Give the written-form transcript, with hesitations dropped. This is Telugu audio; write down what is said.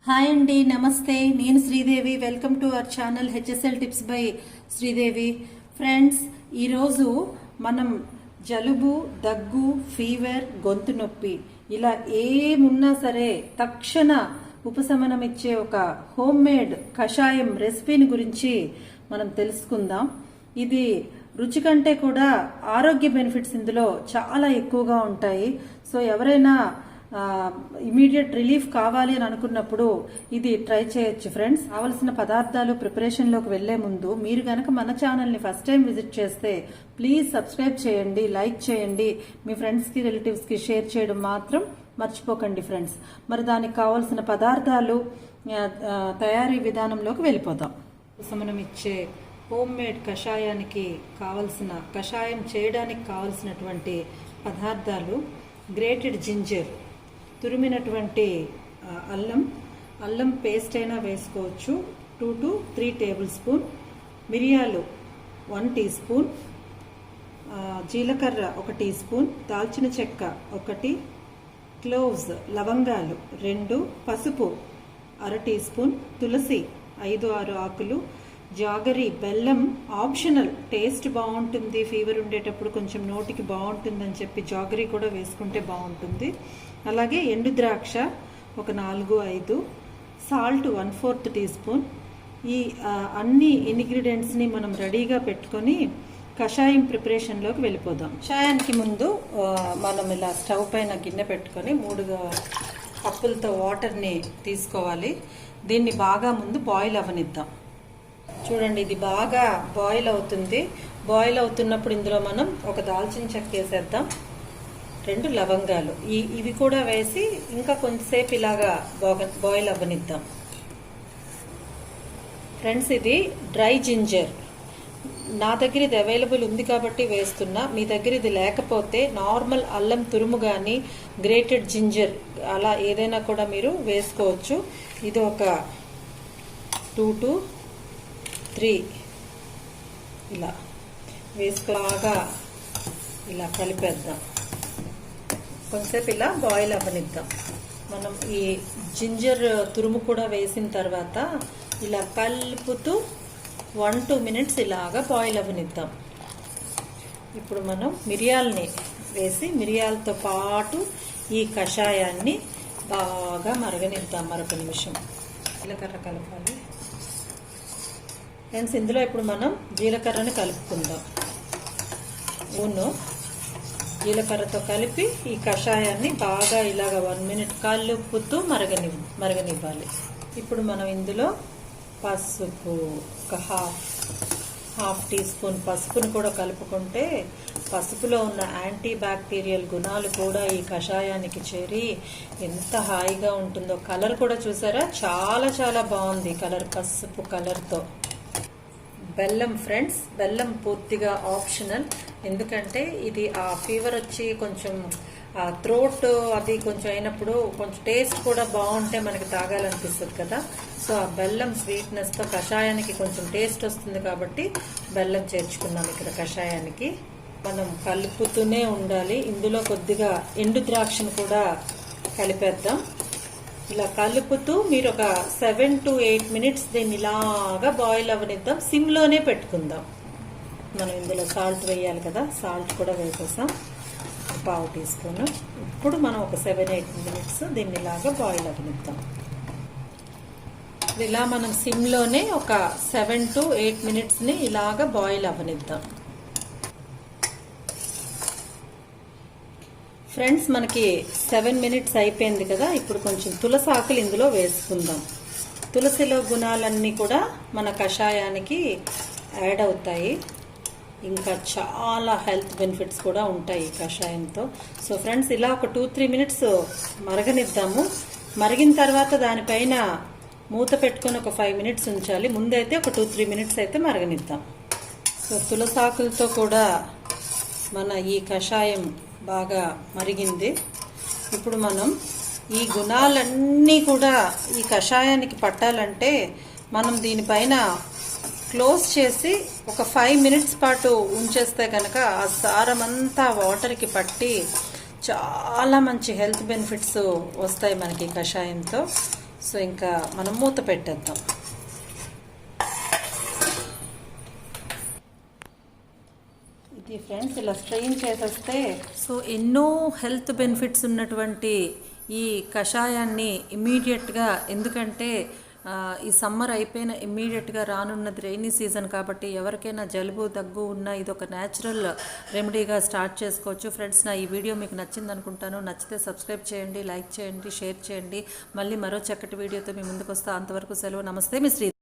హాయ్ అండి, నమస్తే. నేను Sridevi. Welcome to our channel HSL tips by Sridevi. Friends, ఈరోజు మనం జలుబు, దగ్గు, ఫీవర్, గొంతు నొప్పి ఇలా ఏమున్నా సరే తక్షణ ఉపశమనం ఇచ్చే ఒక హోమ్ మేడ్ కషాయం రెసిపీని గురించి మనం తెలుసుకుందాం. ఇది రుచి కంటే కూడా ఆరోగ్య బెనిఫిట్స్ ఇందులో చాలా ఎక్కువగా ఉంటాయి. సో ఎవరైనా ఇమీడియట్ రిలీఫ్ కావాలి అని అనుకున్నప్పుడు ఇది ట్రై చేయొచ్చు. ఫ్రెండ్స్, కావలసిన పదార్థాలు ప్రిపరేషన్లోకి వెళ్లే ముందు మీరు గనక మన ఛానల్ని ఫస్ట్ టైం విజిట్ చేస్తే ప్లీజ్ సబ్స్క్రైబ్ చేయండి, లైక్ చేయండి, మీ ఫ్రెండ్స్కి రిలేటివ్స్కి షేర్ చేయడం మాత్రం మర్చిపోకండి. ఫ్రెండ్స్, మరి దానికి కావలసిన పదార్థాలు తయారీ విధానంలోకి వెళ్ళిపోదాం. ఉపశమనం ఇచ్చే హోమ్ మేడ్ కషాయానికి కావలసిన కషాయం చేయడానికి కావలసినటువంటి పదార్థాలు: గ్రేటెడ్ జింజర్, తురిమినటువంటి అల్లం పేస్ట్ అయినా వేసుకోవచ్చు, 2 to 3 టేబుల్ స్పూన్, మిరియాలు 1 టీ స్పూన్, జీలకర్ర 1 టీ స్పూన్, దాల్చిన చెక్క 1, క్లోవ్స్ లవంగాలు 2, పసుపు 1/2 టీ స్పూన్, తులసి 5-6 ఆకులు, జాగరి, బెల్లం ఆప్షనల్, టేస్ట్ బాగుంటుంది, ఫీవర్ ఉండేటప్పుడు కొంచెం నోటికి బాగుంటుందని చెప్పి జాగరి కూడా వేసుకుంటే బాగుంటుంది. అలాగే ఎండు ద్రాక్ష 4-5, సాల్ట్ 1/4 టీ స్పూన్. ఈ అన్ని ఇంగ్రీడియంట్స్ని మనం రెడీగా పెట్టుకొని కషాయం ప్రిపరేషన్లోకి వెళ్ళిపోదాం. కషాయానికి ముందు మనం ఇలా స్టవ్ పైన గిన్నె పెట్టుకొని 3 కప్పులతో వాటర్ని తీసుకోవాలి. దీన్ని బాగా ముందు బాయిల్ అవ్వనిద్దాం. చూడండి, ఇది బాగా బాయిల్ అవుతుంది. బాయిల్ అవుతున్నప్పుడు ఇందులో మనం ఒక దాల్చిన చెక్క వేసేద్దాం, 2 లవంగాలు ఇవి కూడా వేసి ఇంకా కొంచెంసేపు ఇలాగా బాయిల్ అవ్వనిద్దాం. ఫ్రెండ్స్, ఇది డ్రై జింజర్. నా దగ్గర ఇది అవైలబుల్ ఉంది కాబట్టి వేస్తున్నా. మీ దగ్గర ఇది లేకపోతే నార్మల్ అల్లం తురుము కానీ గ్రేటెడ్ జింజర్ అలా ఏదైనా కూడా మీరు వేసుకోవచ్చు. ఇది ఒక 2 to 3 ఇలా వేసుకోగా ఇలా కలిపేద్దాం. కొంచెంసేపు ఇలా బాయిల్ అవ్వనిద్దాం. మనం ఈ జింజర్ తురుము కూడా వేసిన తర్వాత ఇలా కలుపుతూ 1-2 మినిట్స్ ఇలాగా బాయిల్ అవ్వనిద్దాం. ఇప్పుడు మనం మిరియాలని వేసి మిరియాలతో పాటు ఈ కషాయాన్ని బాగా మరగనిద్దాం. మరొక నిమిషం జీలకర్ర కలపాలి. ఫ్రెండ్స్, ఇందులో ఇప్పుడు మనం జీలకర్రని కలుపుకుందాం. జీలకర్రతో కలిపి ఈ కషాయాన్ని బాగా ఇలాగ 1 మినిట్ కలుపుతూ మరగనివ్వాలి. ఇప్పుడు మనం ఇందులో పసుపు ఒక హాఫ్ టీ స్పూన్ పసుపును కూడా కలుపుకుంటే పసుపులో ఉన్న యాంటీ బ్యాక్టీరియల్ గుణాలు కూడా ఈ కషాయానికి చేరి ఎంత హాయిగా ఉంటుందో. కలర్ కూడా చూసారా, చాలా చాలా బాగుంది కలర్, పసుపు కలర్తో. బెల్లం ఫ్రెండ్స్, బెల్లం పూర్తిగా ఆప్షనల్. ఎందుకంటే ఇది ఆ ఫీవర్ వచ్చి కొంచెం థ్రోట్ అది కొంచెం అయినప్పుడు కొంచెం టేస్ట్ కూడా బాగుంటే మనకి తాగాలనిపిస్తుంది కదా. సో ఆ బెల్లం స్వీట్నెస్తో కషాయానికి కొంచెం టేస్ట్ వస్తుంది కాబట్టి బెల్లం చేర్చుకున్నాం ఇక్కడ కషాయానికి. మనం కలుపుతూనే ఉండాలి. ఇందులో కొద్దిగా ఎండు ద్రాక్షను కూడా కలిపేద్దాం. ఇలా కలుపుతూ మీరు ఒక 7 to 8 మినిట్స్ దీన్ని ఇలాగా బాయిల్ అవ్వనిద్దాం. సిమ్లోనే పెట్టుకుందాం. మనం ఇందులో సాల్ట్ వేయాలి కదా, సాల్ట్ కూడా వేసేసాం, 1/2 టీ స్పూన్. ఇప్పుడు మనం ఒక 7-8 మినిట్స్ దీన్ని ఇలాగా బాయిల్ అవ్వనిద్దాం. ఇలా మనం సిమ్లోనే ఒక 7 to 8 మినిట్స్ని ఇలాగా బాయిల్ అవ్వనిద్దాం. ఫ్రెండ్స్, మనకి 7 మినిట్స్ అయిపోయింది కదా. ఇప్పుడు కొంచెం తులసి ఆకులు ఇందులో వేసుకుందాం. తులసిలో గుణాలన్నీ కూడా మన కషాయానికి యాడ్ అవుతాయి. ఇంకా చాలా హెల్త్ బెనిఫిట్స్ కూడా ఉంటాయి ఈ కషాయంతో. సో ఫ్రెండ్స్, ఇలా ఒక 2-3 మినిట్స్ మరగనిద్దాము. మరిగిన తర్వాత దానిపైన మూత పెట్టుకొని ఒక 5 మినిట్స్ ఉంచాలి. ముందైతే ఒక 2-3 మినిట్స్ అయితే మరగనిద్దాం. సో తులసి ఆకులతో కూడా మన ఈ కషాయం బాగా మరిగింది. ఇప్పుడు మనం ఈ గుణాలన్నీ కూడా ఈ కషాయానికి పట్టాలంటే మనం దీనిపైన క్లోజ్ చేసి ఒక 5 మినిట్స్ పాటు ఉంచేస్తే కనుక ఆ సారం అంతా వాటర్కి పట్టి చాలా మంచి హెల్త్ బెనిఫిట్స్ వస్తాయి మనకి కషాయంతో. సో ఇంకా మనం మూత పెట్టేద్దాం. ఇది ఫ్రెండ్స్ ఇలా స్ట్రెయిన్ చేసేస్తే సో ఎన్నో హెల్త్ బెనిఫిట్స్ ఉన్నటువంటి ఈ కషాయాన్ని ఇమ్మీడియట్గా, ఎందుకంటే ఈ సమ్మర్ అయిపోయిన ఇమ్మీడియట్గా రానున్నది రైనీ సీజన్ కాబట్టి ఎవరికైనా జలుబు దగ్గు ఉన్నా ఇది ఒక న్యాచురల్ రెమెడీగా స్టార్ట్ చేసుకోవచ్చు. ఫ్రెండ్స్, నా ఈ వీడియో మీకు నచ్చింది అనుకుంటాను. నచ్చితే సబ్స్క్రైబ్ చేయండి, లైక్ చేయండి, షేర్ చేయండి. మళ్ళీ మరో చక్కటి వీడియోతో మీ ముందుకు వస్తా. అంతవరకు సెలవు. నమస్తే, మీ శ్రీదేవి.